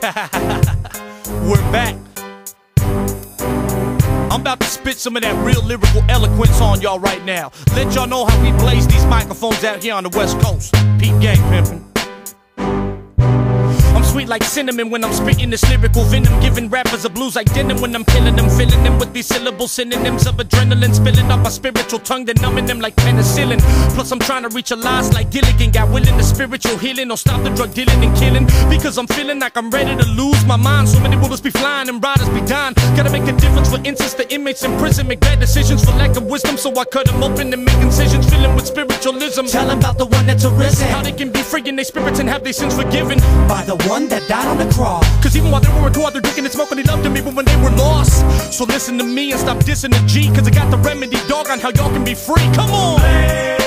We're back. I'm about to spit some of that real lyrical eloquence on y'all right now. Let y'all know how we blaze these microphones out here on the West Coast. Peep gang pimpin'. I'm sweet like cinnamon when I'm spitting this lyrical venom, giving rappers a blues like denim when I'm killing them, filling them with these syllable synonyms of adrenaline, spilling up my spiritual tongue, then numbing them like penicillin. Plus I'm trying to reach a loss like Gilligan, got willing to spiritual healing, or stop the drug dealing and killing, because I'm feeling like I'm ready to lose my mind. So many bullets be flying and riders be dying. Gotta make a difference, for instance the inmates in prison make bad decisions for lack of wisdom, so I cut them open and make incisions, filling with spiritualism. Tell them about the one that's arisen, how they can be free in their spirits and have their sins forgiven by the one that died on the cross. Cause even while they were recorded, they're drinking and smoking, they loved them even when they were lost. So listen to me and stop dissing the G, cause I got the remedy, dog, on how y'all can be free. Come on!